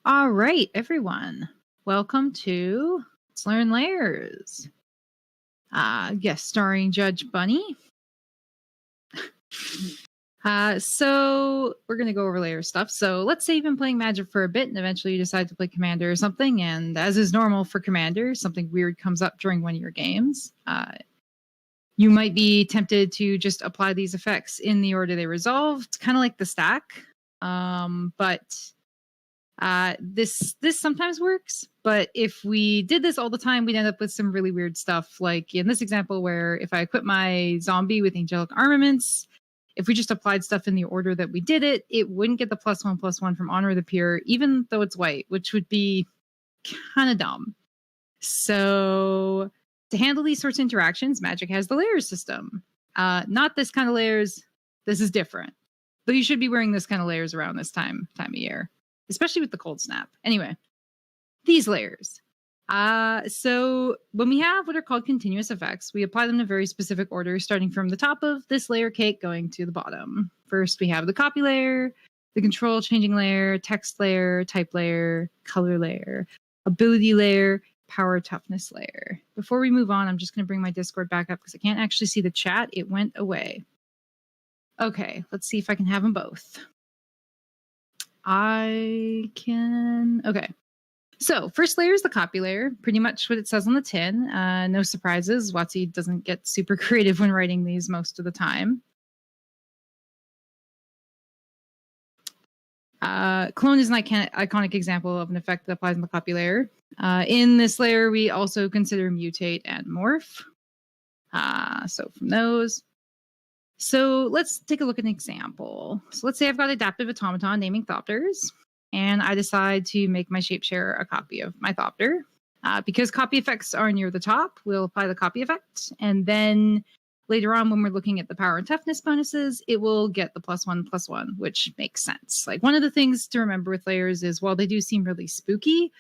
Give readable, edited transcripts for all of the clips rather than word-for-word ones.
All right, everyone. Welcome to Let's Learn Layers. Guest starring Judge Bunny. So we're going to go over layer stuff. So let's say you've been playing Magic for a bit and eventually you decide to play Commander or something. And as is normal for Commander, something weird comes up during one of your games. You might be tempted to just apply these effects in the order they resolved, kind of like the stack. But this sometimes works, but if we did this all the time, we'd end up with some really weird stuff. Like in this example, where if I equip my zombie with angelic armaments, if we just applied stuff in the order that we did it, it wouldn't get the +1/+1 from Honor of the Pure, even though it's white, which would be kind of dumb. So to handle these sorts of interactions, Magic has the layers system. Not this kind of layers. This is different. But you should be wearing this kind of layers around this time of year, especially with the cold snap. Anyway, these layers. So when we have what are called continuous effects, we apply them in a very specific order, starting from the top of this layer cake going to the bottom. First, we have the copy layer, the control changing layer, text layer, type layer, color layer, ability layer, power toughness layer. Before we move on, I'm just going to bring my Discord back up because I can't actually see the chat. It went away. Okay, let's see if I can have them both. I can. Okay. So first layer is the copy layer, pretty much what it says on the tin. No surprises. WotC doesn't get super creative when writing these most of the time. Clone is an iconic example of an effect that applies on the copy layer. In this layer, we also consider mutate and morph. So from those. So let's take a look at an example. So let's say I've got adaptive automaton naming Thopters, and I decide to make my shapeshare a copy of my Thopter. Because copy effects are near the top, we'll apply the copy effect, and then later on when we're looking at the power and toughness bonuses, it will get the +1/+1, which makes sense. Like one of the things to remember with layers is while they do seem really spooky,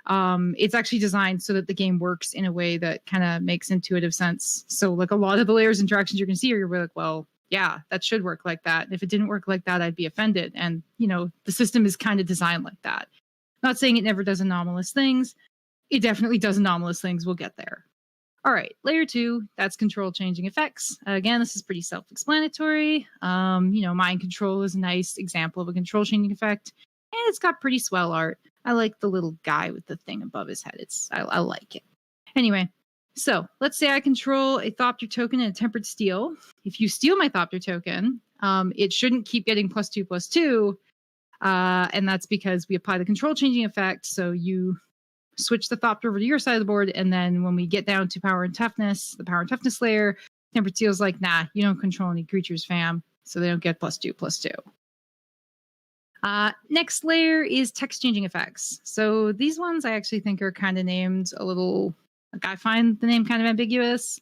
it's actually designed so that the game works in a way that kind of makes intuitive sense. So like a lot of the layers interactions you're going to see, you're like, well, yeah, that should work like that. And if it didn't work like that, I'd be offended. And, you know, the system is kind of designed like that. Not saying it never does anomalous things. It definitely does anomalous things. We'll get there. All right, layer 2, that's control changing effects. Again, this is pretty self-explanatory. Mind control is a nice example of a control changing effect. And it's got pretty swell art. I like the little guy with the thing above his head. I like it. Anyway, so let's say I control a Thopter token and a tempered steel. If you steal my Thopter token, it shouldn't keep getting +2/+2. And that's because we apply the control changing effect. So you switch the Thopter over to your side of the board. And then when we get down to power and toughness, the power and toughness layer, tempered steel's like, nah, you don't control any creatures, fam. So they don't get +2/+2. Next layer is text changing effects. So these ones I actually think are kind of named a little, like I find the name kind of ambiguous.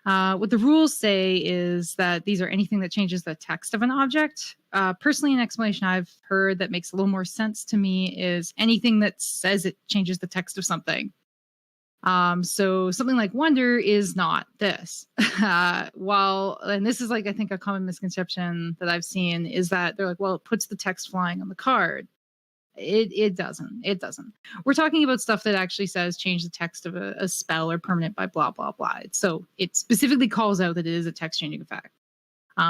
What the rules say is that these are anything that changes the text of an object. Personally, an explanation I've heard that makes a little more sense to me is anything that says it changes the text of something. So something like wonder is not this. And this is like, I think a common misconception that I've seen is that they're like, well, it puts the text flying on the card. It doesn't. It doesn't. We're talking about stuff that actually says change the text of a spell or permanent by blah, blah, blah. So it specifically calls out that it is a text changing effect.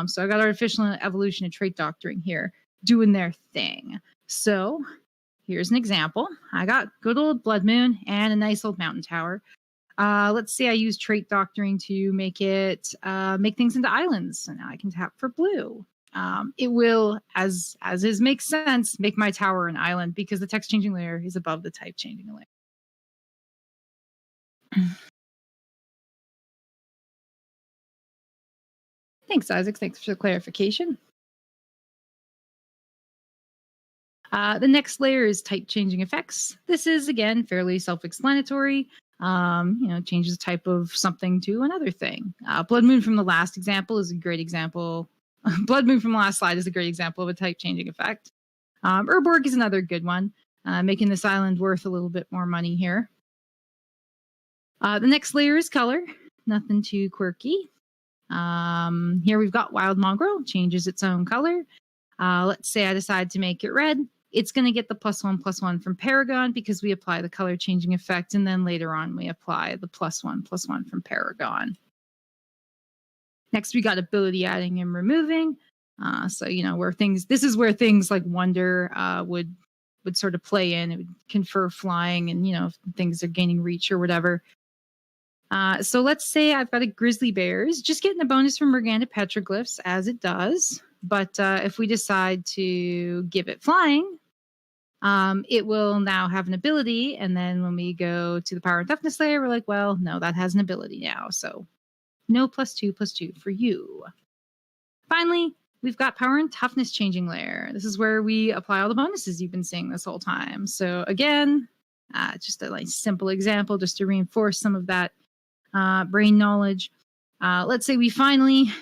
So I got artificial evolution and trait doctoring here doing their thing. So here's an example. I got good old Blood Moon and a nice old mountain tower. Let's say I use trait doctoring to make it make things into islands. So now I can tap for blue. It will, as is makes sense, make my tower an island because the text changing layer is above the type changing layer. Thanks, Isaac. Thanks for the clarification. The next layer is type changing effects. This is, again, fairly self-explanatory. Changes the type of something to another thing. Blood Moon from the last example is a great example. Blood Moon from the last slide is a great example of a type changing effect. Urborg is another good one, making this island worth a little bit more money here. The next layer is color. Nothing too quirky. Here we've got Wild Mongrel, changes its own color. Let's say I decide to make it red. it's going to get the +1/+1 from Paragon because we apply the color changing effect. And then later on, we apply the +1/+1 from Paragon. Next, we got ability adding and removing. So, this is where things like Wonder would sort of play in. It would confer flying and, if things are gaining reach or whatever. So let's say I've got a grizzly bears, just getting a bonus from Morgana petroglyphs as it does. But if we decide to give it flying, it will now have an ability. And then when we go to the power and toughness layer, we're like, well, no, that has an ability now. So no +2/+2 for you. Finally, we've got power and toughness changing layer. This is where we apply all the bonuses you've been seeing this whole time. So again, just a simple example just to reinforce some of that brain knowledge. Let's say we finally,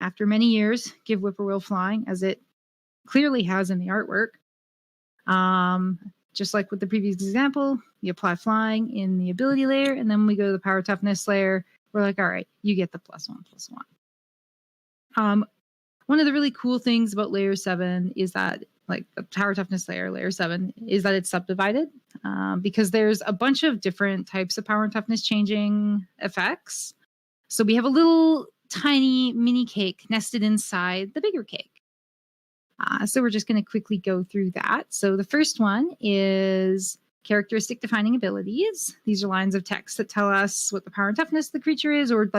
after many years, give Whippoorwill flying, as it clearly has in the artwork. Just like with the previous example, you apply flying in the ability layer, and then when we go to the power toughness layer, we're like, all right, you get the +1/+1. One of the really cool things about layer 7 is that, like the power toughness layer 7, is that it's subdivided because there's a bunch of different types of power and toughness changing effects. So we have a little tiny mini cake nested inside the bigger cake. So we're just going to quickly go through that. So the first one is characteristic defining abilities. These are lines of text that tell us what the power and toughness of the creature is, or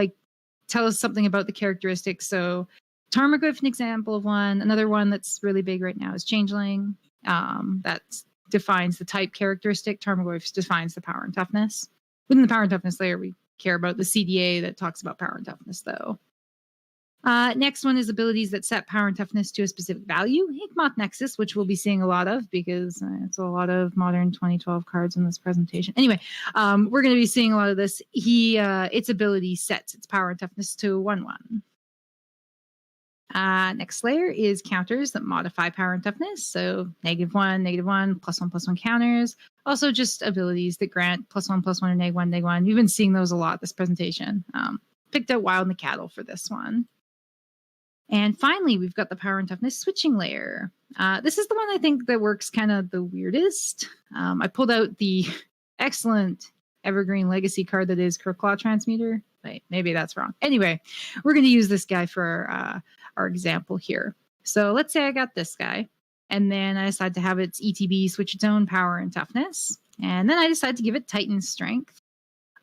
tell us something about the characteristics. So Tarmogoyf, an example of one. Another one that's really big right now is Changeling. That defines the type characteristic. Tarmogoyf defines the power and toughness. Within the power and toughness layer, we care about the CDA that talks about power and toughness, though. Next one is abilities that set power and toughness to a specific value. Inkmoth Nexus, which we'll be seeing a lot of because it's a lot of modern 2012 cards in this presentation. Anyway, we're going to be seeing a lot of this. Its ability sets its power and toughness to 1/1. Next layer is counters that modify power and toughness. So -1, -1, +1/+1 counters. Also just abilities that grant +1/+1 or -1, -1. We've been seeing those a lot this presentation. Picked out Wild and the Cattle for this one. And finally, we've got the power and toughness switching layer. This is the one I think that works kind of the weirdest. I pulled out the excellent Evergreen Legacy card that is Kirklaw Transmuter. Wait, maybe that's wrong. Anyway, we're going to use this guy for our example here. So let's say I got this guy, and then I decide to have its ETB switch its own power and toughness. And then I decide to give it Titan Strength.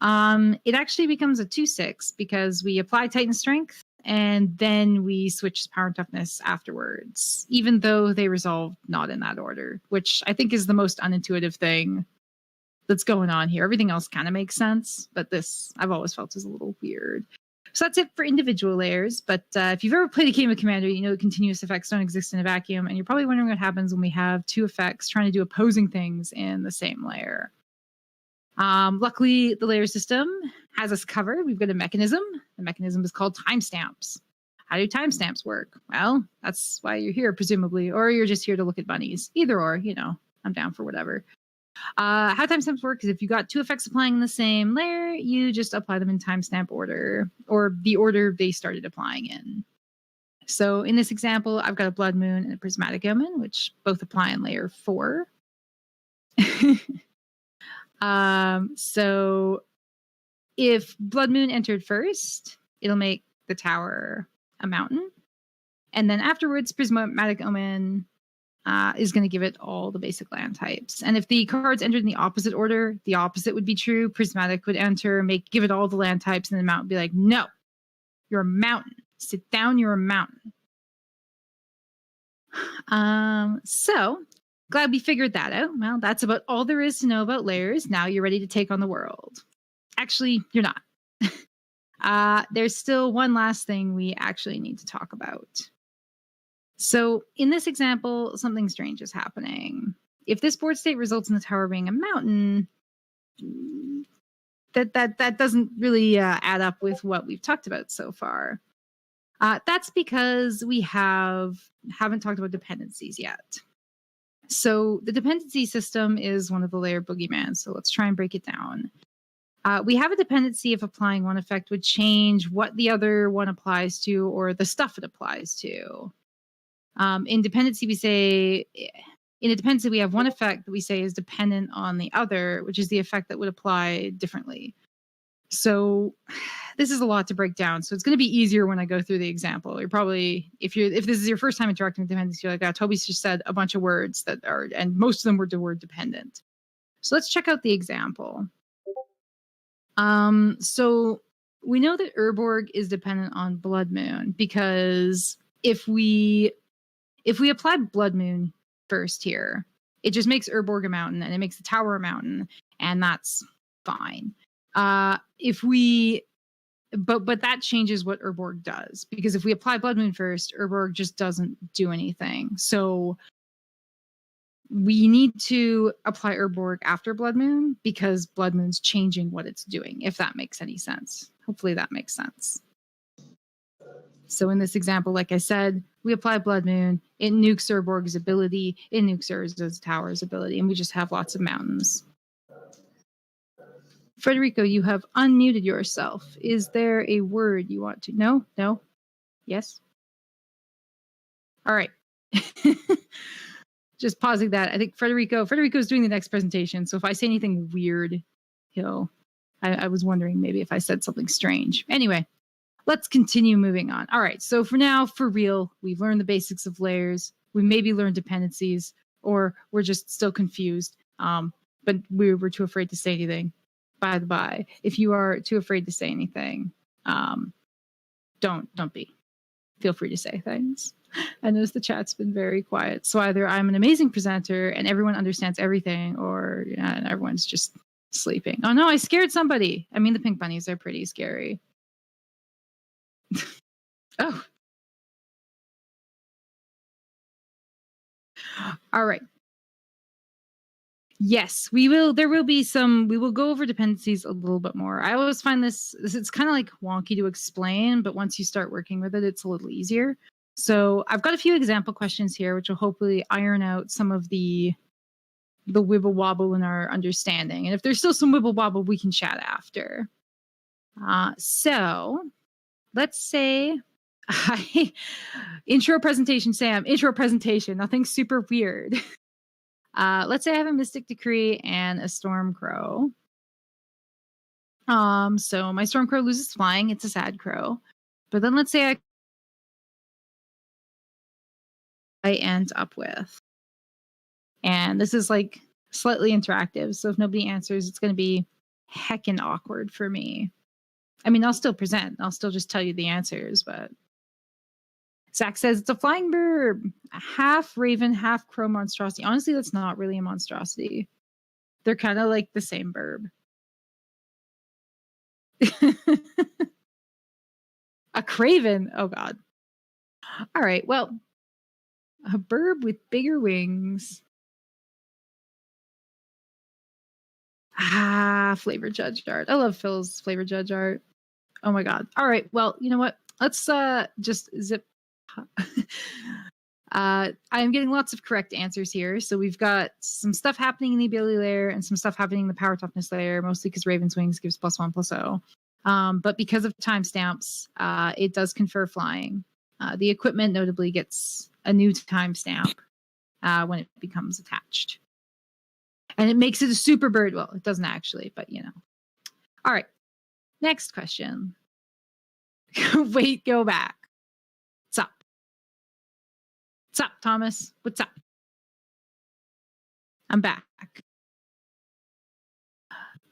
It actually becomes a 2/6 because we apply Titan Strength and then we switch power and toughness afterwards, even though they resolve not in that order, which I think is the most unintuitive thing that's going on here. Everything else kind of makes sense, but this I've always felt is a little weird. So that's it for individual layers. But if you've ever played a game of Commander, you know that continuous effects don't exist in a vacuum, and you're probably wondering what happens when we have two effects trying to do opposing things in the same layer. Luckily, the layer system has us covered. We've got a mechanism. The mechanism is called timestamps. How do timestamps work? Well, that's why you're here, presumably, or you're just here to look at bunnies. Either or, I'm down for whatever. How timestamps work is if you got two effects applying in the same layer, you just apply them in timestamp order, or the order they started applying in. So in this example, I've got a Blood Moon and a Prismatic Omen, which both apply in layer 4. So if Blood Moon entered first, it'll make the tower a mountain. And then afterwards, Prismatic Omen is going to give it all the basic land types. And if the cards entered in the opposite order, the opposite would be true. Prismatic would enter, give it all the land types, and the mountain would be like, no, you're a mountain. Sit down, you're a mountain. So glad we figured that out. Well, that's about all there is to know about layers. Now you're ready to take on the world. Actually, you're not. There's still one last thing we actually need to talk about. So in this example, something strange is happening. If this board state results in the tower being a mountain, that doesn't really add up with what we've talked about so far. That's because we haven't talked about dependencies yet. So the dependency system is one of the layer boogeymans. So let's try and break it down. We have a dependency if applying one effect would change what the other one applies to or the stuff it applies to. In dependency, we say in a dependency, we have one effect that we say is dependent on the other, which is the effect that would apply differently. So this is a lot to break down. So it's going to be easier when I go through the example. You're probably, if this is your first time interacting with dependency, you're like, oh, Toby's just said a bunch of words that are, and most of them were the word dependent. So let's check out the example. So we know that Urborg is dependent on Blood Moon because if we apply Blood Moon first here, it just makes Urborg a mountain and it makes the tower a mountain, and that's fine. But that changes what Urborg does, because if we apply Blood Moon first, Urborg just doesn't do anything. So we need to apply Urborg after Blood Moon because Blood Moon's changing what it's doing, if that makes any sense. Hopefully that makes sense. So in this example, like I said, we apply Blood Moon, it nukes Urborg's ability, it nukes Urza's tower's ability, and we just have lots of mountains. Frederico, you have unmuted yourself. Is there a word you want to? No? No? Yes? All right. Just pausing that. I think Frederico's doing the next presentation. So if I say anything weird, I was wondering maybe if I said something strange. Anyway, let's continue moving on. All right. So for now, for real, we've learned the basics of layers. We maybe learned dependencies, or we're just still confused. But we were too afraid to say anything. By the by, if you are too afraid to say anything, don't be. Feel free to say things. I notice the chat's been very quiet. So either I'm an amazing presenter and everyone understands everything, or everyone's just sleeping. Oh no, I scared somebody. I mean, the pink bunnies are pretty scary. Oh. All right. Yes, we will. There will be some. We will go over dependencies a little bit more. I always find this it's kind of like wonky to explain, but once you start working with it, it's a little easier. So I've got a few example questions here, which will hopefully iron out some of the wibble wobble in our understanding. And if there's still some wibble wobble, we can chat after. So let's say intro presentation, Sam. Intro presentation. Nothing super weird. Let's say I have a Mystic Decree and a Stormcrow. So my Stormcrow loses flying. It's a sad crow. But then let's say I end up with. And this is like slightly interactive. So if nobody answers, it's going to be heckin' awkward for me. I mean, I'll still present. I'll still just tell you the answers, but Zach says it's a flying bird, half raven, half crow monstrosity. Honestly, that's not really a monstrosity. They're kind of like the same bird. A craven. Oh God. All right. Well, a bird with bigger wings. Flavor judge art. I love Phil's flavor judge art. Oh my God. All right. Well, you know what? Let's just zip. I'm getting lots of correct answers here. So we've got some stuff happening in the ability layer and some stuff happening in the power toughness layer, mostly because Raven's Wings gives +1/+0. But because of timestamps, it does confer flying. The equipment notably gets a new timestamp when it becomes attached. And it makes it a super bird. Well, it doesn't actually, but you know. All right. Next question. Wait, go back. What's up? What's up, Thomas? What's up? I'm back.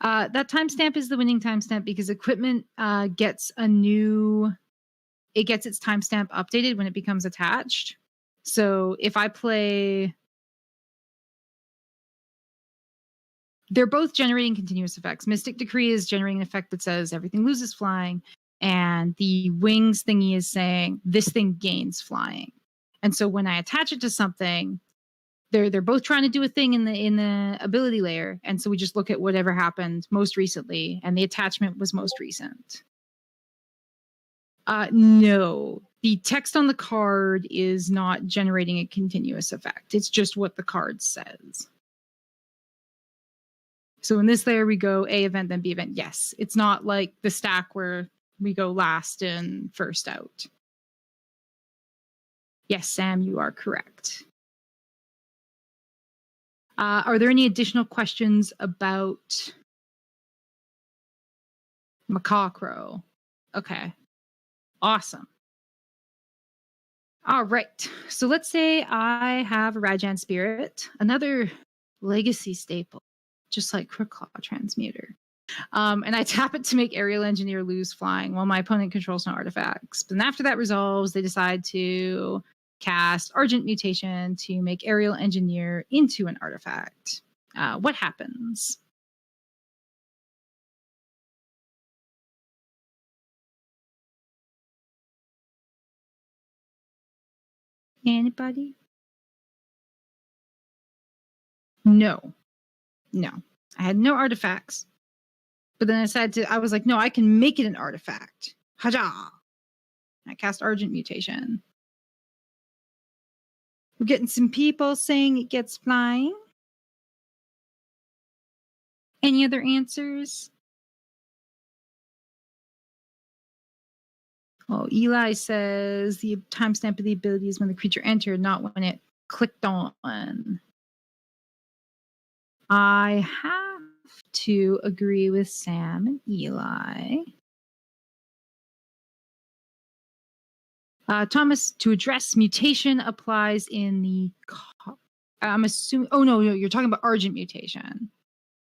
That timestamp is the winning timestamp because equipment gets its timestamp updated when it becomes attached. So if I play, they're both generating continuous effects. Mystic Decree is generating an effect that says everything loses flying, and the wings thingy is saying this thing gains flying. And so when I attach it to something, they're both trying to do a thing in the ability layer, and so we just look at whatever happened most recently, and the attachment was most recent. No, the text on the card is not generating a continuous effect. It's just what the card says. So in this layer, we go A event, then B event. Yes, it's not like the stack where we go last and first out. Yes, Sam, you are correct. Are there any additional questions about Macaw Crow? Okay. Awesome. All right. So let's say I have a Rajan Spirit, another legacy staple, just like Crookclaw Transmuter. And I tap it to make Aerial Engineer lose flying while my opponent controls no artifacts. But then after that resolves, they decide to cast Argent Mutation to make Aerial Engineer into an artifact. What happens? Anybody? No. I had no artifacts. But then I was like, no, I can make it an artifact. Haja! I cast Argent Mutation. We're getting some people saying it gets flying. Any other answers? Oh, Eli says the timestamp of the ability is when the creature entered, not when it clicked on. I have to agree with Sam and Eli. Thomas, to address mutation applies in the. I'm assuming. Oh no, you're talking about Argent Mutation.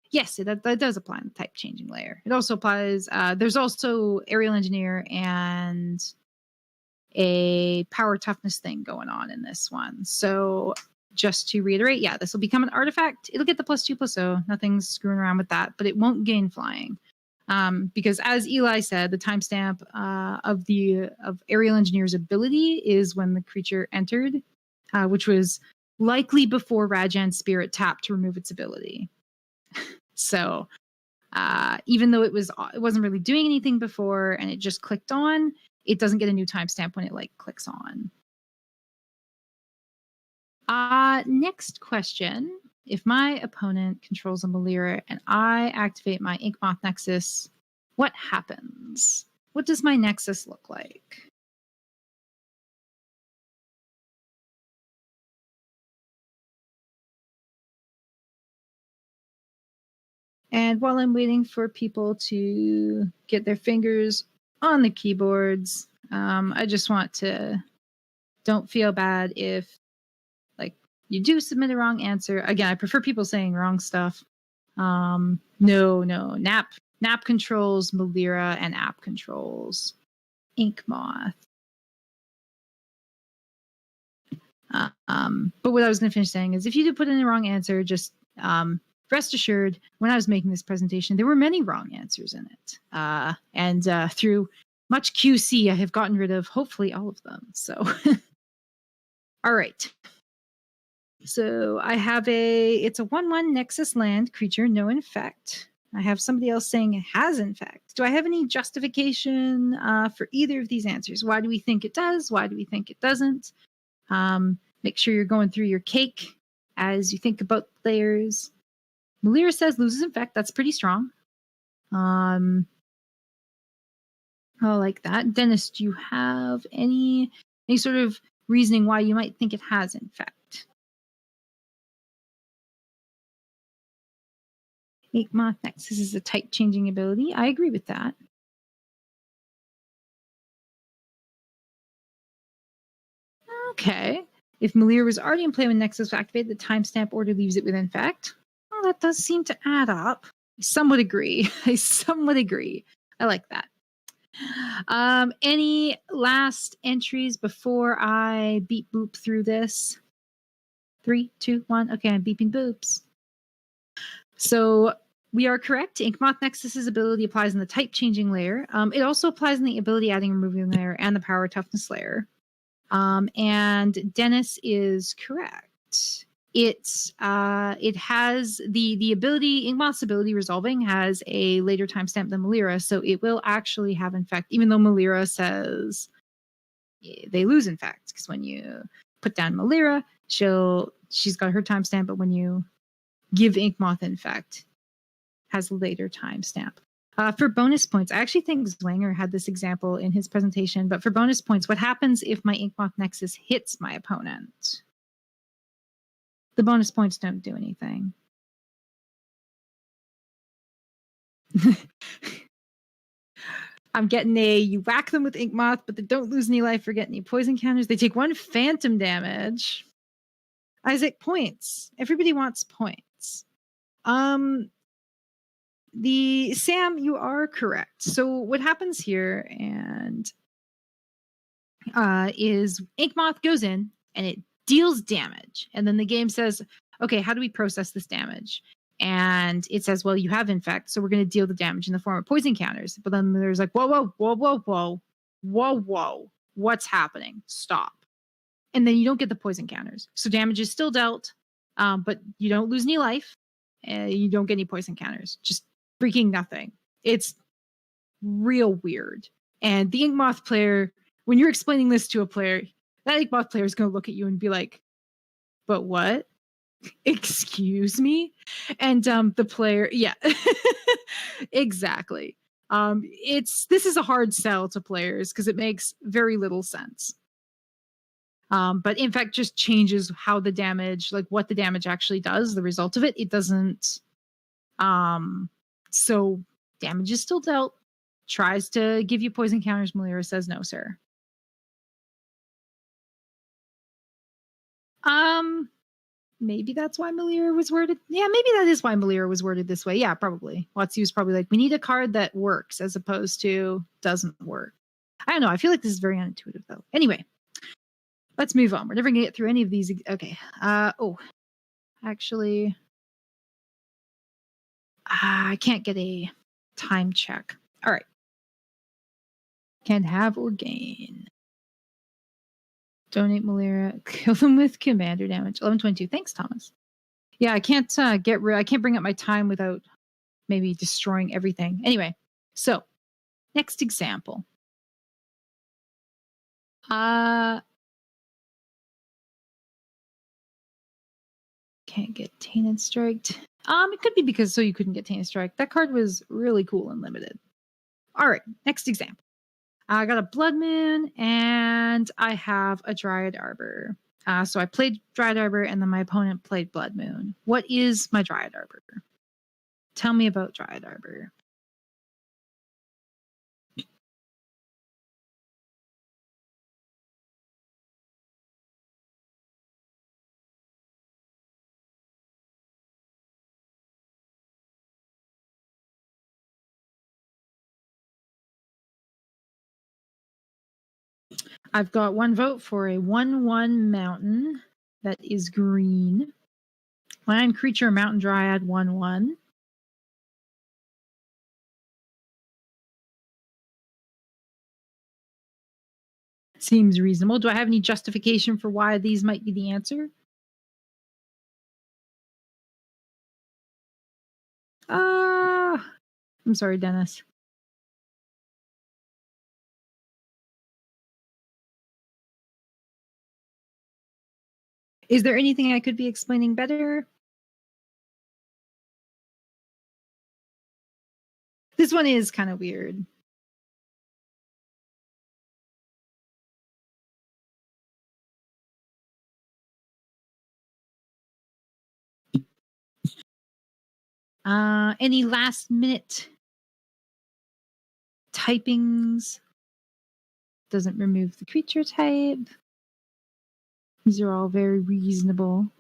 Yes, that does apply in the type changing layer. It also applies. There's also Aerial Engineer and a power toughness thing going on in this one. So just to reiterate, yeah, this will become an artifact. It'll get the +2/+0. Nothing's screwing around with that, but it won't gain flying. Because as Eli said, the timestamp of Aerial Engineer's ability is when the creature entered, which was likely before Rajan's Spirit tapped to remove its ability. So even though it wasn't really doing anything before and it just clicked on, it doesn't get a new timestamp when it clicks on. Next question. If my opponent controls a Melira and I activate my Inkmoth Nexus, what happens? What does my Nexus look like? And while I'm waiting for people to get their fingers on the keyboards, I just want to, don't feel bad if you do submit a wrong answer. Again, I prefer people saying wrong stuff. No. Nap controls Melira and App controls Inkmoth. But what I was going to finish saying is if you do put in the wrong answer, just rest assured, when I was making this presentation, there were many wrong answers in it. And through much QC, I have gotten rid of hopefully all of them. So, all right. So I have it's a 1/1 Nexus land creature, no infect. I have somebody else saying it has infect. Do I have any justification for either of these answers? Why do we think it does? Why do we think it doesn't? Make sure you're going through your cake as you think about layers. Melira says loses infect. That's pretty strong. I like that. Dennis, do you have any sort of reasoning why you might think it has infect? Inkmoth Nexus is a type changing ability. I agree with that. Okay. If Melira was already in play when Nexus was activated, the timestamp order leaves it with infect. Well, that does seem to add up. I somewhat agree. I like that. Any last entries before I beep boop through this? 3, 2, 1. Okay, I'm beeping boops. So we are correct. Inkmoth Nexus's ability applies in the type changing layer. It also applies in the ability adding and removing layer and the power toughness layer. And Dennis is correct. It has the ability, Inkmoth's ability resolving has a later timestamp than Melira, so it will actually have infect, even though Melira says they lose infect, because when you put down Melira, she's got her timestamp, but when you give Inkmoth infect, has a later timestamp. For bonus points, I actually think Zwanger had this example in his presentation, but for bonus points, what happens if my Inkmoth Nexus hits my opponent? The bonus points don't do anything. I'm getting you whack them with Ink Moth, but they don't lose any life or get any poison counters. They take 1 phantom damage. Isaac, points. Everybody wants points. Sam, you are correct. So what happens here is Ink Moth goes in and it deals damage. And then the game says, okay, how do we process this damage? And it says, well, you have infect, so we're going to deal the damage in the form of poison counters. But then there's like, whoa, what's happening? Stop. And then you don't get the poison counters. So damage is still dealt, but you don't lose any life. You don't get any poison counters. Just freaking nothing. It's real weird. And the Ink Moth player, when you're explaining this to a player, that Ink Moth player is going to look at you and be like, but what? Excuse me? And the player, yeah, exactly. This is a hard sell to players because it makes very little sense. But in fact, just changes how the damage, like what the damage actually does, the result of it. It doesn't. So damage is still dealt. Tries to give you poison counters. Melira says no, sir. Maybe that's why Melira was worded. Yeah, maybe that is why Melira was worded this way. Yeah, probably. Watsu was probably like, we need a card that works as opposed to doesn't work. I don't know. I feel like this is very unintuitive though. Anyway, let's move on. We're never gonna get through any of these. Okay. Actually, I can't get a time check. All right. Can have or gain. Donate Melira. Kill them with commander damage. 1122. Thanks, Thomas. Yeah, I can't I can't bring up my time without maybe destroying everything. Anyway, so next example. Can't get Tainted Striked. It could be because you couldn't get Tainted Strike. That card was really cool and limited. All right, next example. I got a Blood Moon and I have a Dryad Arbor. So I played Dryad Arbor and then my opponent played Blood Moon. What is my Dryad Arbor? Tell me about Dryad Arbor. I've got 1 vote for a 1/1 mountain that is green. Land creature mountain dryad 1/1. Seems reasonable. Do I have any justification for why these might be the answer? I'm sorry, Dennis. Is there anything I could be explaining better? This one is kind of weird. Any last minute typings? Doesn't remove the creature type. These are all very reasonable.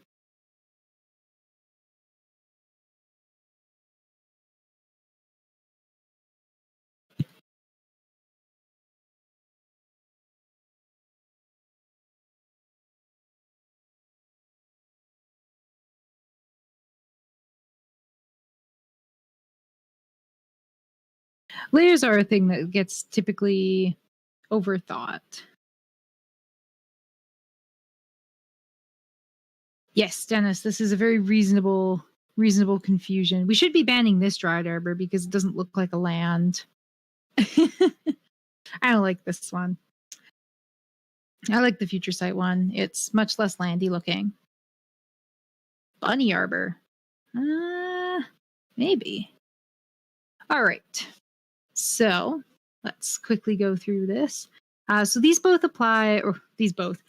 Layers are a thing that gets typically overthought. Yes, Dennis, this is a very reasonable confusion. We should be banning this Dryad Arbor because it doesn't look like a land. I don't like this one. I like the Future Sight one. It's much less landy looking. Bunny Arbor. Maybe. All right. So let's quickly go through this. So these both apply, or these both.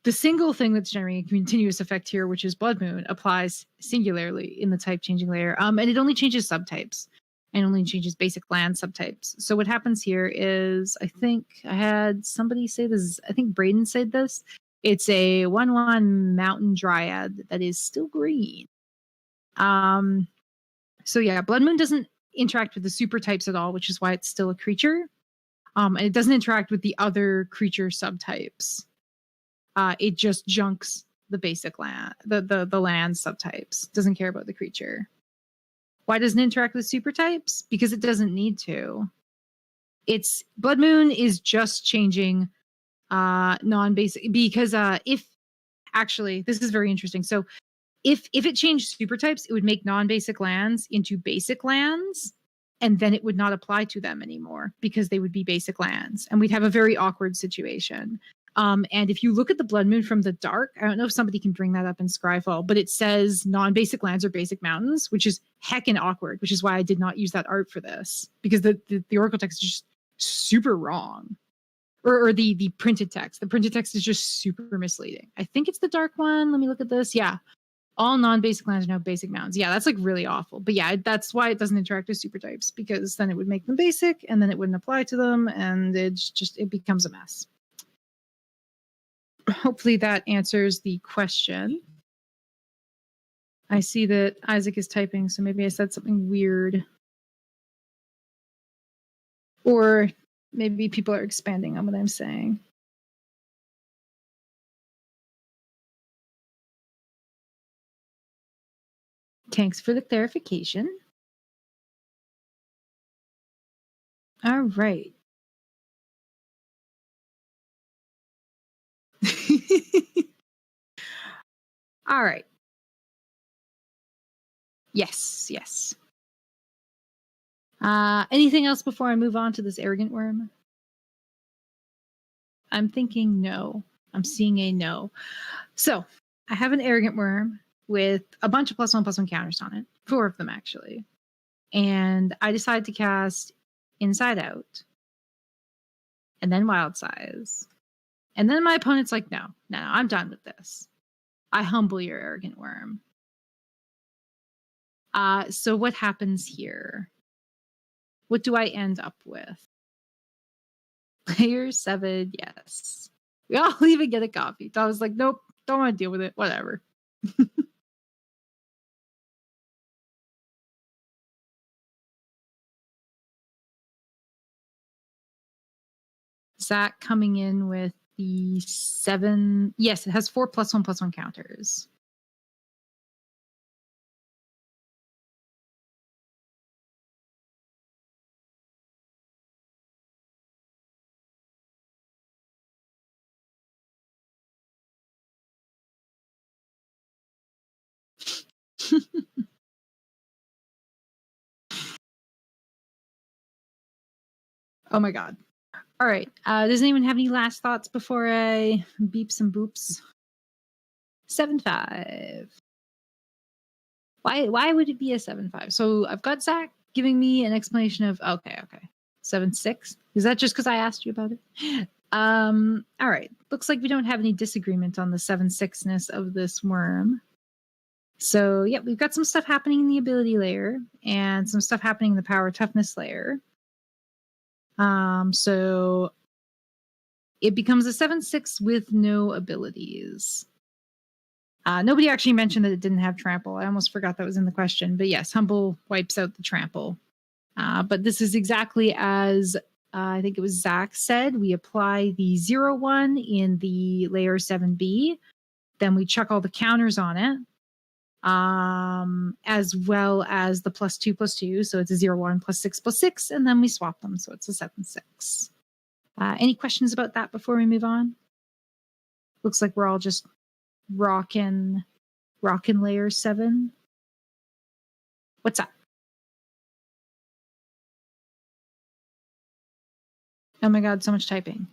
The single thing that's generating a continuous effect here, which is Blood Moon, applies singularly in the type changing layer. And it only changes subtypes and only changes basic land subtypes. So what happens here is, I think I had somebody say this, I think Braden said this. It's a 1/1 mountain dryad that is still green. So yeah, Blood Moon doesn't interact with the super types at all, which is why it's still a creature. And it doesn't interact with the other creature subtypes. It just junks the basic land, the land subtypes. Doesn't care about the creature. Why doesn't it interact with super types? Because it doesn't need to. It's Blood Moon is just changing non-basic, because if actually this is very interesting. So if it changed super types, it would make non-basic lands into basic lands, and then it would not apply to them anymore because they would be basic lands, and we'd have a very awkward situation. And if you look at the Blood Moon from the dark, I don't know if somebody can bring that up in Scryfall, but it says non-basic lands are basic mountains, which is heckin' awkward, which is why I did not use that art for this, because the Oracle text is just super wrong. Or the printed text. The printed text is just super misleading. I think it's the dark one. Let me look at this. Yeah. All non-basic lands are now basic mountains. Yeah, that's like really awful. But yeah, that's why it doesn't interact with super types, because then it would make them basic and then it wouldn't apply to them, and it becomes a mess. Hopefully that answers the question. I see that Isaac is typing, so maybe I said something weird. Or maybe people are expanding on what I'm saying. Thanks for the clarification. All right. All right. Yes. Anything else before I move on to this arrogant worm? I'm thinking no. I'm seeing a no. So I have an arrogant worm with a bunch of +1/+1 counters on it. 4 of them, actually. And I decided to cast Inside Out and then Wild Size. And then my opponent's like, no, I'm done with this. I humble your arrogant worm. So what happens here? What do I end up with? Layer 7, yes. We all even get a copy. So I was like, nope, don't want to deal with it. Whatever. Zach coming in with the 7. Yes, it has 4 +1/+1 counters. Oh my god. All right. Does anyone have any last thoughts before I beep some boops? 7/5. Why would it be a 7/5? So I've got Zach giving me an explanation of okay. 7/6. Is that just because I asked you about it? All right. Looks like we don't have any disagreement on the 7/6-ness of this worm. So yeah, we've got some stuff happening in the ability layer and some stuff happening in the power toughness layer. So it becomes a 7/6 with no abilities. Nobody actually mentioned that it didn't have trample. I almost forgot that was in the question. But yes, Humble wipes out the trample. But this is exactly as I think it was Zach said. We apply the 0/1 in the layer 7B. Then we chuck all the counters on it. As well as the +2/+2. So it's a 0/1 +6/6. And then we swap them. So it's a 7/6. Any questions about that before we move on? Looks like we're all just rocking layer 7. What's up? Oh my god, so much typing.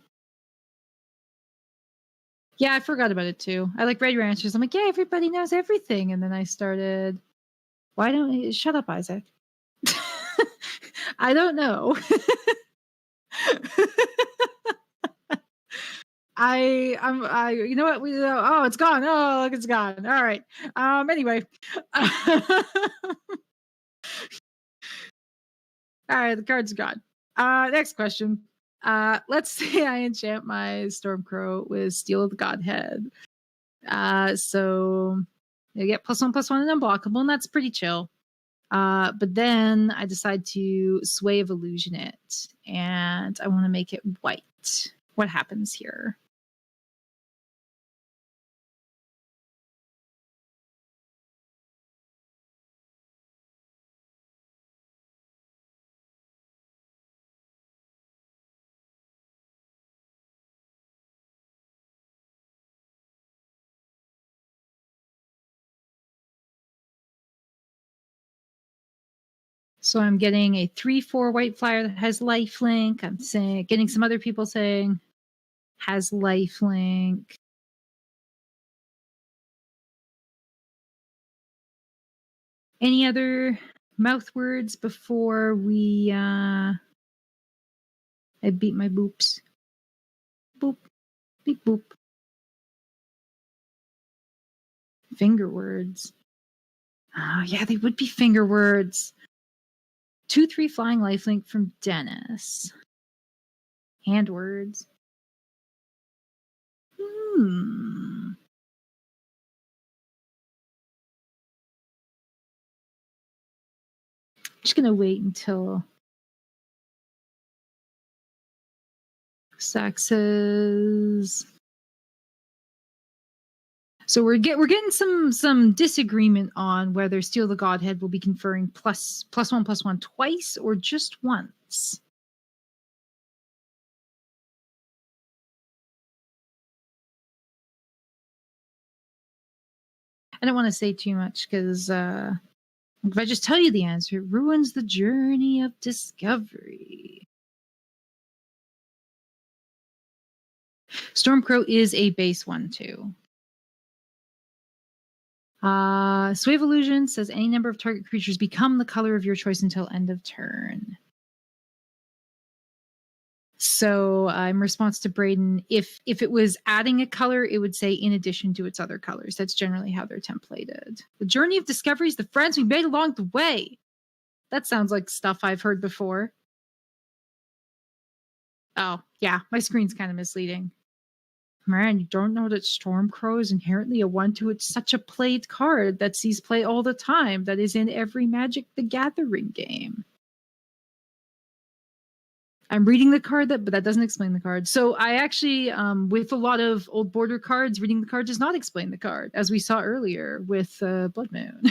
Yeah, I forgot about it too. I like read your answers. I'm like, yeah, everybody knows everything. And then I started, why don't you shut up, Isaac? I don't know. you know what? Oh, it's gone. Oh, look, it's gone. All right. Anyway. All right, the card's gone. Next question. Let's say I enchant my Stormcrow with Steel of the Godhead. So you get +1/+1 and unblockable, and that's pretty chill. But then I decide to Sway of Illusion it, and I want to make it white. What happens here? So I'm getting a 3/4 white flyer that has lifelink. I'm getting some other people saying has lifelink. Any other mouth words before we I beat my boops? Boop. Beep boop. Finger words. Oh, yeah, they would be finger words. 2/3 flying lifelink from Dennis. Hand words. I'm just gonna wait until Sax says. So we're getting some disagreement on whether Steel the Godhead will be conferring +1/+1 twice or just once. I don't want to say too much because if I just tell you the answer, it ruins the journey of discovery. Stormcrow is a base 1/2. Sway of Illusion says any number of target creatures become the color of your choice until end of turn. So in response to Braden, if it was adding a color, it would say in addition to its other colors. That's generally how they're templated. The journey of discovery is the friends we made along the way. That sounds like stuff I've heard before. Oh, yeah, my screen's kind of misleading. Man, you don't know that Stormcrow is inherently a 1/2. It's such a played card that sees play all the time. That is in every Magic the Gathering game. I'm reading the card, but that doesn't explain the card. So I actually, with a lot of old border cards, reading the card does not explain the card, as we saw earlier with Blood Moon.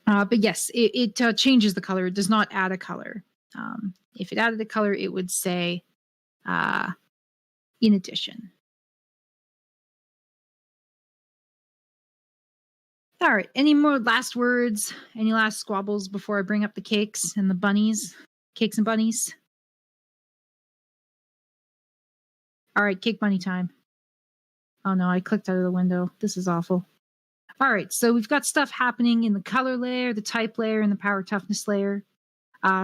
But yes, it changes the color. It does not add a color. If it added a color, it would say in addition. All right. Any more last words? Any last squabbles before I bring up the cakes and the bunnies? Cakes and bunnies? All right, cake bunny time. Oh no, I clicked out of the window. This is awful. All right, so we've got stuff happening in the color layer, the type layer, and the power toughness layer.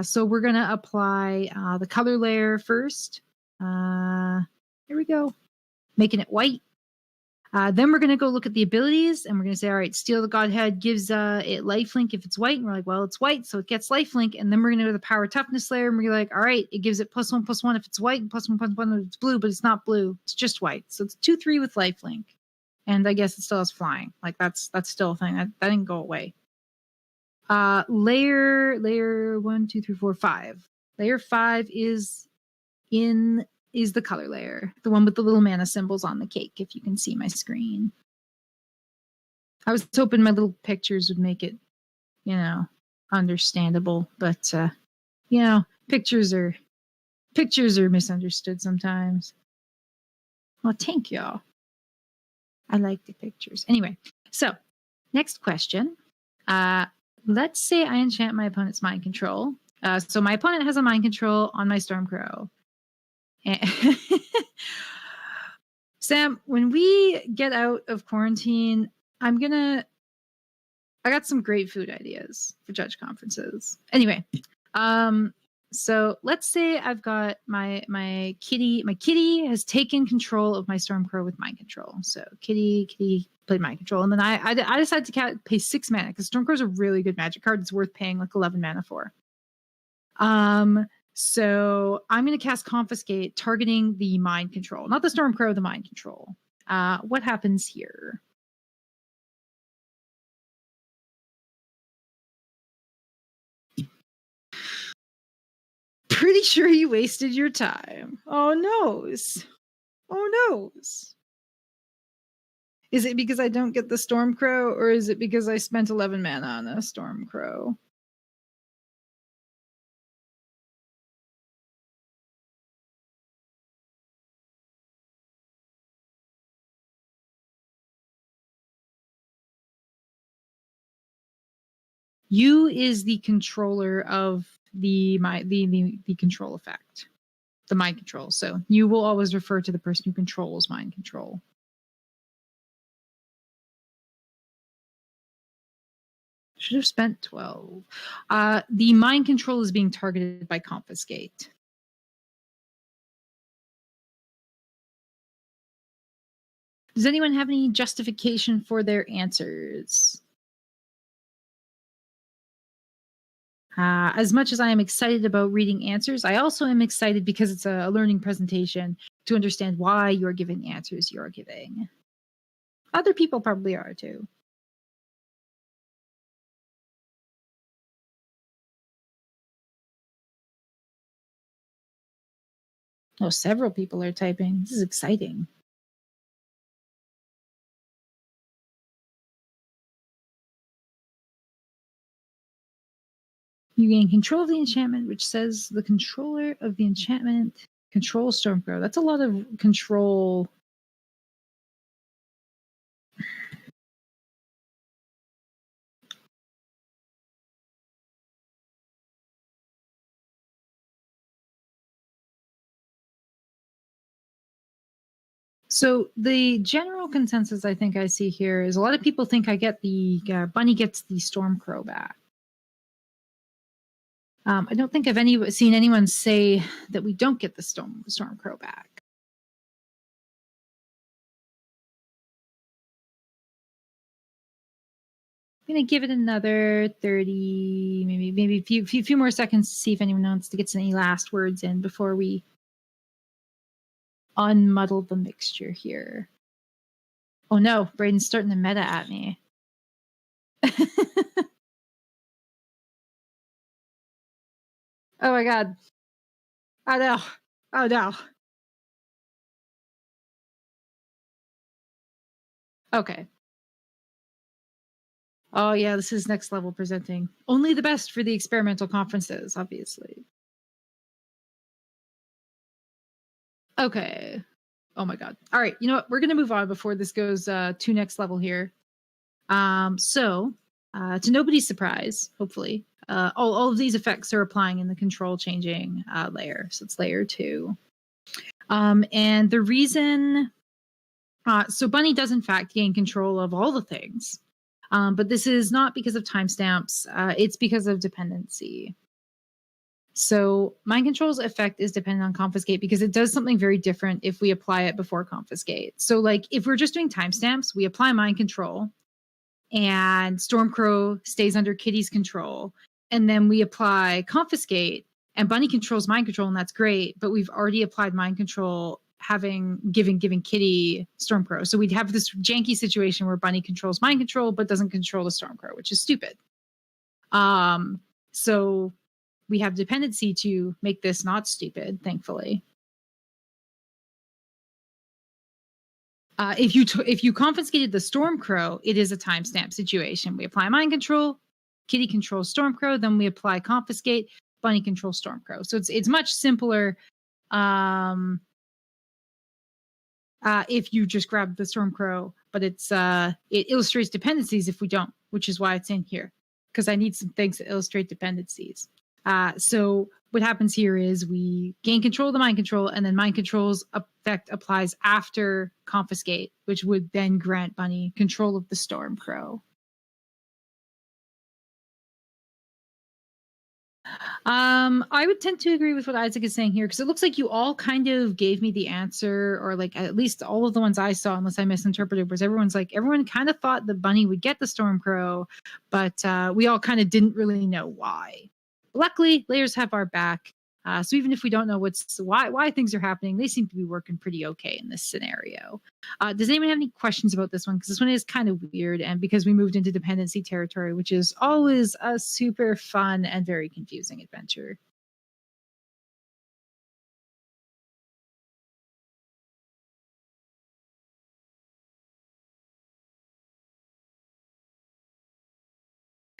So we're going to apply the color layer first. Here we go. Making it white. Then we're going to go look at the abilities, and we're going to say, all right, Steel the Godhead gives it lifelink if it's white. And we're like, well, it's white, so it gets lifelink. And then we're going to go to the power toughness layer, and we're like, all right, it gives it +1/+1 if it's white, and +1/+1 if it's blue, but it's not blue. It's just white. So it's 2/3 with lifelink. And I guess it still has flying. Like that's still a thing. That didn't go away. Layer 1, 2, 3, 4, 5. Layer 5 is the color layer, the one with the little mana symbols on the cake, if you can see my screen. I was hoping my little pictures would make it, understandable, but pictures are misunderstood sometimes. Well, thank y'all. I like the pictures. Anyway, so next question. Let's say I enchant my opponent's mind control. So my opponent has a mind control on my Stormcrow. Sam, when we get out of quarantine, I got some great food ideas for judge conferences. Anyway, So let's say I've got my kitty. My kitty has taken control of my Stormcrow with mind control. So kitty played mind control, and then I decided to pay 6 mana because Stormcrow is a really good magic card. It's worth paying like 11 mana for. So I'm going to cast Confiscate, targeting the mind control, not the Stormcrow, the mind control. What happens here? Pretty sure you wasted your time. Oh noes. Oh noes. Is it because I don't get the Stormcrow, or is it because I spent 11 mana on a Stormcrow? You is the controller of the control effect, the mind control. So you will always refer to the person who controls mind control. Should have spent 12. The mind control is being targeted by Confiscate. Does anyone have any justification for their answers? As much as I am excited about reading answers, I also am excited because it's a learning presentation to understand why you're giving the answers you're giving. Other people probably are too. Oh, several people are typing. This is exciting. You gain control of the enchantment, which says the controller of the enchantment controls Stormcrow. That's a lot of control. So the general consensus I think I see here is a lot of people think I get the Bunny gets the Stormcrow back. I don't think I've seen anyone say that we don't get the Stormcrow back. I'm gonna give it another 30, maybe a few more seconds to see if anyone wants to get any last words in before we unmuddle the mixture here. Oh no, Braden's starting the meta at me. Oh my god. Oh no. Oh no. Okay. Oh yeah, this is next level presenting. Only the best for the experimental conferences, obviously. Okay. Oh my god. All right, you know what? We're gonna move on before this goes to next level here. So to nobody's surprise, hopefully, all of these effects are applying in the control changing layer. So it's layer 2. And the reason, so Bunny does in fact gain control of all the things, but this is not because of timestamps. It's because of dependency. So mind control's effect is dependent on confiscate because it does something very different if we apply it before confiscate. So like if we're just doing timestamps, we apply mind control and Stormcrow stays under Kitty's control. And then we apply confiscate and Bunny controls mind control, and that's great. But we've already applied mind control, giving Kitty Stormcrow. So we'd have this janky situation where Bunny controls mind control but doesn't control the Stormcrow, which is stupid. So we have dependency to make this not stupid, thankfully. If you confiscated the Stormcrow, it is a timestamp situation. We apply mind control, Kitty controls Stormcrow, then we apply confiscate, Bunny controls Stormcrow. So it's much simpler if you just grab the Stormcrow, but it illustrates dependencies if we don't, which is why it's in here, because I need some things to illustrate dependencies. So what happens here is we gain control of the mind control, and then mind control's effect applies after confiscate, which would then grant Bunny control of the Stormcrow. I would tend to agree with what Isaac is saying here because it looks like you all kind of gave me the answer, or like at least all of the ones I saw, unless I misinterpreted, was everyone kind of thought the bunny would get the Stormcrow, but we all kind of didn't really know why. Luckily, layers have our back. So even if we don't know why things are happening, they seem to be working pretty okay in this scenario. Does anyone have any questions about this one? Because this one is kind of weird, and because we moved into dependency territory, which is always a super fun and very confusing adventure.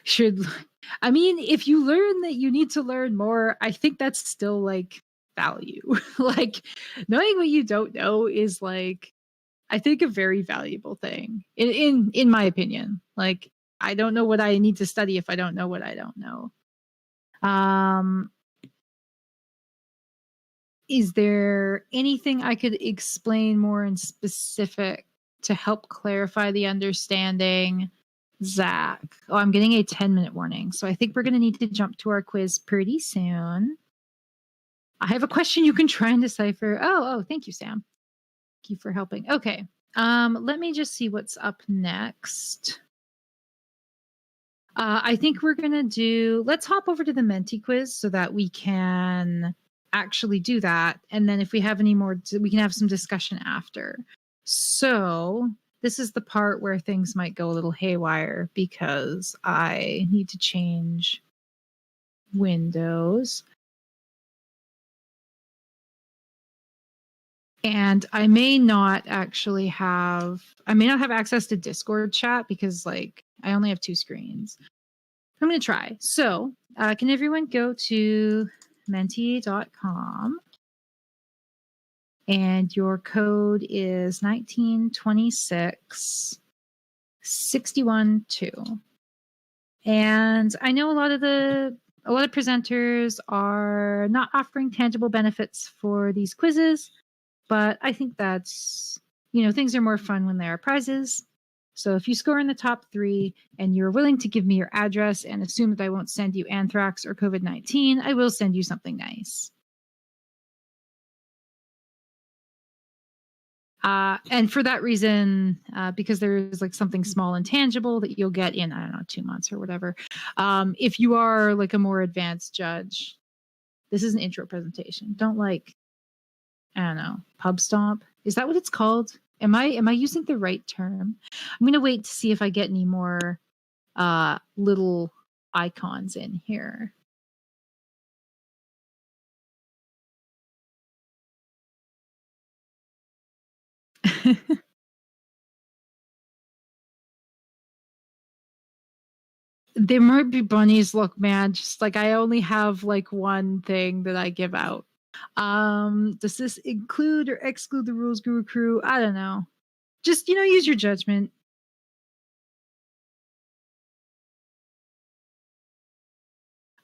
Should I mean, if you learn that you need to learn more, I think that's still like value. Like knowing what you don't know is like I think a very valuable thing in my opinion. Like I don't know what I need to study if I don't know what I don't know. Um is there anything I could explain more in specific to help clarify the understanding? Zach. Oh, I'm getting a 10-minute warning. So I think we're going to need to jump to our quiz pretty soon. I have a question you can try and decipher. Thank you, Sam. Thank you for helping. Okay. Let me just see what's up next. I think we're going to let's hop over to the Menti quiz so that we can actually do that. And then if we have any more, we can have some discussion after. So this is the part where things might go a little haywire because I need to change Windows. And I may not have access to Discord chat because like I only have 2 screens. I'm going to try. So can everyone go to menti.com and your code is 1926 612. And I know a lot of presenters are not offering tangible benefits for these quizzes, but I think that's, things are more fun when there are prizes. So if you score in the top 3 and you're willing to give me your address and assume that I won't send you anthrax or COVID-19, I will send you something nice. And for that reason, because there's like something small and tangible that you'll get in, I don't know, 2 months or whatever. If you are like a more advanced judge, this is an intro presentation. Don't like, I don't know, pub stomp. Is that what it's called? Am I using the right term? I'm gonna wait to see if I get any more little icons in here. There might be bunnies. Look, man, just like I only have like one thing that I give out. Does this include or exclude the Rules Guru crew? I don't know. Just use your judgment.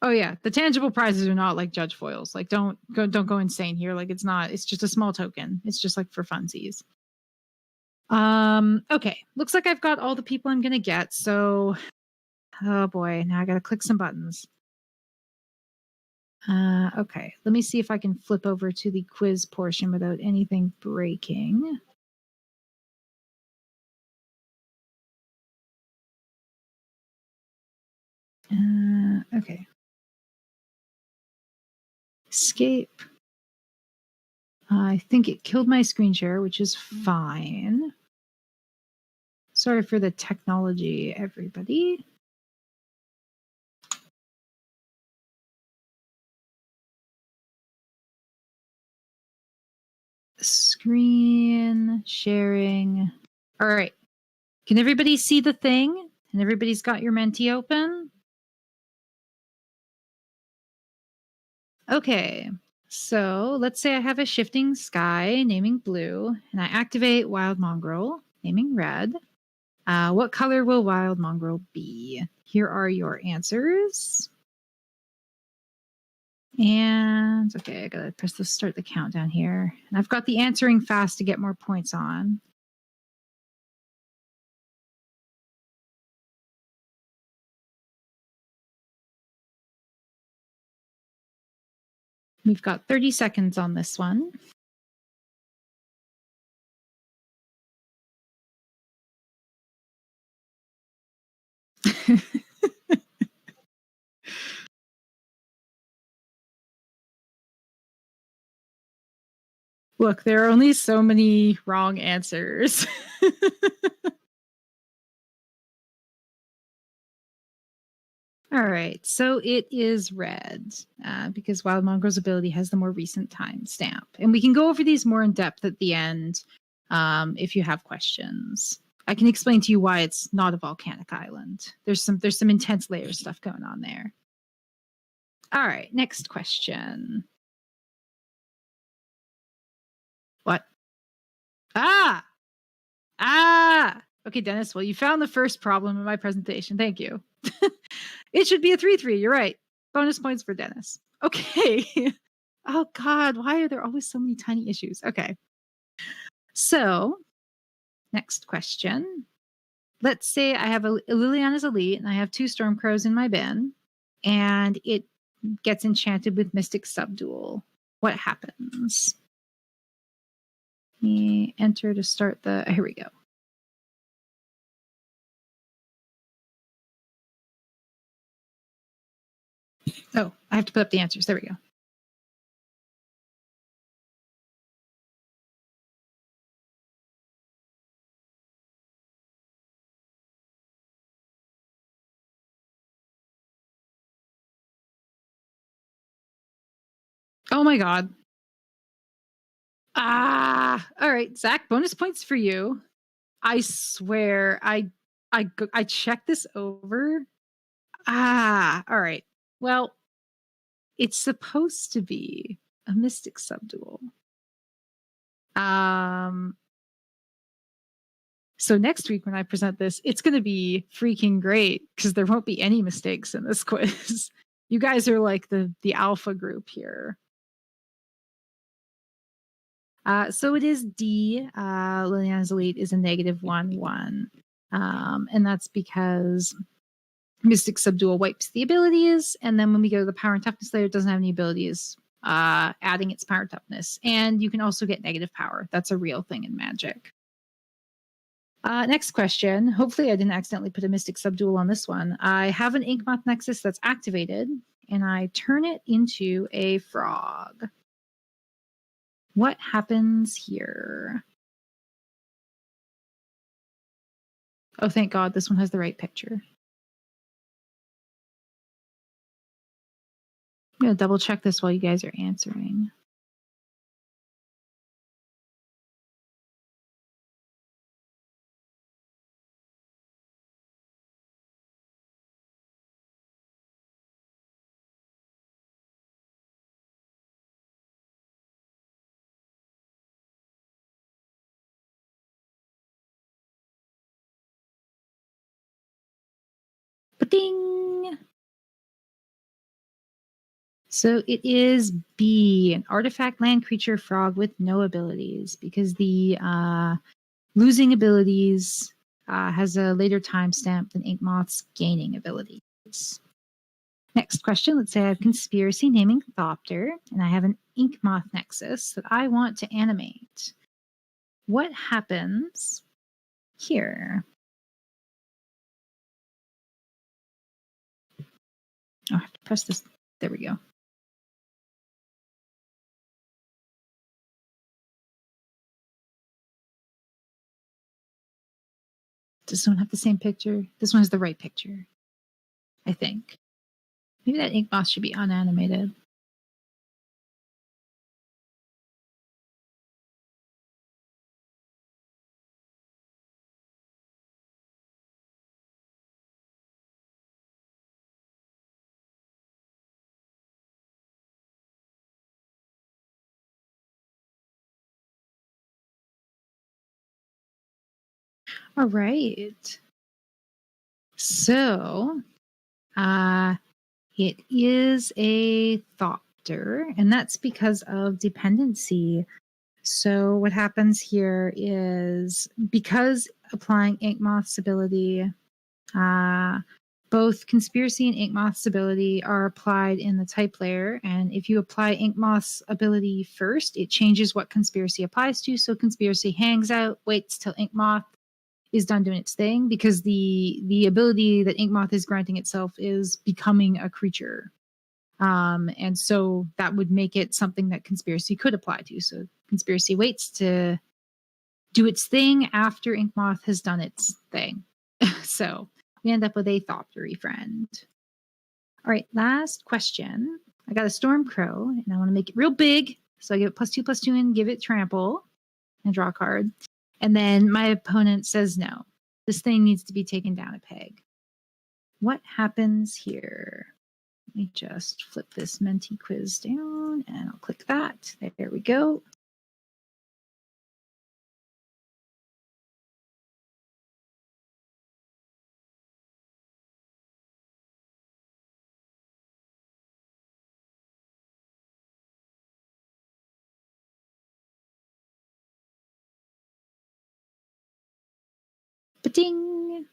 Oh yeah, the tangible prizes are not like judge foils. Like don't go insane here. Like it's not. It's just a small token. It's just like for funsies. Okay. Looks like I've got all the people I'm gonna get. So, oh boy, now I gotta click some buttons. Okay. Let me see if I can flip over to the quiz portion without anything breaking. Okay. Escape. I think it killed my screen share, which is fine. Sorry for the technology, everybody. Screen sharing. All right. Can everybody see the thing? And everybody's got your Menti open? Okay. So let's say I have a shifting sky naming blue, and I activate wild mongrel naming red. What color will wild mongrel be? Here are your answers. And okay, I gotta press the start the countdown here. And I've got the answering fast to get more points on. We've got 30 seconds on this one. Look, there are only so many wrong answers. All right, so it is red because Wild Mongrel's ability has the more recent time stamp. And we can go over these more in depth at the end if you have questions. I can explain to you why it's not a volcanic island. There's some intense layer stuff going on there. All right, next question. What? Ah! Okay, Dennis, well, you found the first problem in my presentation. Thank you. It should be a 3-3. You're right. Bonus points for Dennis. Okay. Oh, God. Why are there always so many tiny issues? Okay. So, next question. Let's say I have a Liliana's Elite and I have 2 Stormcrows in my bin, and it gets enchanted with Mystic Subdual. What happens? Enter to start the... Here we go. Oh, I have to put up the answers. There we go. Oh my God. All right, Zach, bonus points for you. I swear, I checked this over. All right. Well, it's supposed to be a Mystic Subdual. So next week when I present this, it's going to be freaking great because there won't be any mistakes in this quiz. You guys are like the alpha group here. So it is D. Liliana's Elite is a -1/1. And that's because Mystic Subdual wipes the abilities. And then when we go to the Power and Toughness layer, it doesn't have any abilities adding its Power and Toughness. And you can also get negative power. That's a real thing in Magic. Next question. Hopefully I didn't accidentally put a Mystic Subdual on this one. I have an Inkmoth Nexus that's activated, and I turn it into a frog. What happens here? Oh, thank God, this one has the right picture. I'm going to double check this while you guys are answering. Ba-ding! So it is B, an artifact land creature frog with no abilities, because the losing abilities has a later timestamp than Inkmoth's gaining abilities. Next question. Let's say I have Conspiracy naming Thopter, and I have an Inkmoth Nexus that I want to animate. What happens here? Oh, I have to press this. There we go. Does this one have the same picture? This one has the right picture, I think. Maybe that Inkmoth should be unanimated. All right. So, it is a Thopter, and that's because of dependency. So what happens here is because applying Inkmoth's ability both Conspiracy and Inkmoth's ability are applied in the type layer. And if you apply Inkmoth's ability first, it changes what Conspiracy applies to. So Conspiracy hangs out, waits till Inkmoth is done doing its thing, because the ability that Inkmoth is granting itself is becoming a creature. And so that would make it something that Conspiracy could apply to. So Conspiracy waits to do its thing after Inkmoth has done its thing. So we end up with a Thoptery friend. All right, last question. I got a Stormcrow, and I want to make it real big. So I give it +2/+2 and give it trample and draw a card. And then my opponent says no. This thing needs to be taken down a peg. What happens here? Let me just flip this Menti quiz down, and I'll click that. There we go. Ba-ding!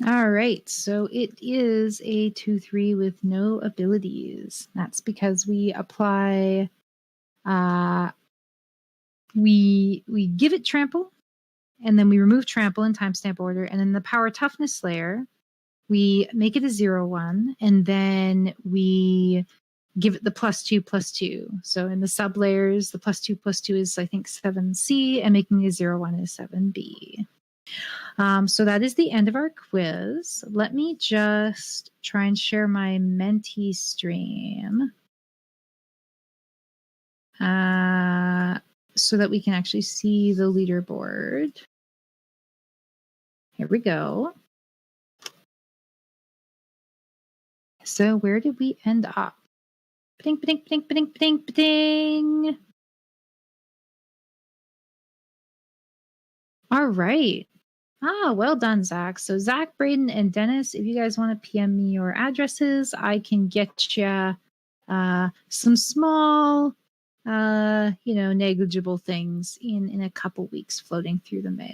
All right, so it is a 2/3 with no abilities. That's because we apply, we give it trample, and then we remove trample in timestamp order, and then the power toughness layer, we make it a 0/1, and then we give it the +2/+2. So in the sub layers, the +2/+2 is, I think, 7C, and making it a 0/1 is 7B. So that is the end of our quiz. Let me just try and share my Menti stream so that we can actually see the leaderboard. Here we go. So where did we end up? Ba-ding, ba-ding, ba-ding, ba-ding, ba-ding, ba-ding. All right. Well done, Zach. So Zach, Braden, and Dennis, if you guys want to PM me your addresses, I can get you some small, negligible things in a couple weeks floating through the mail.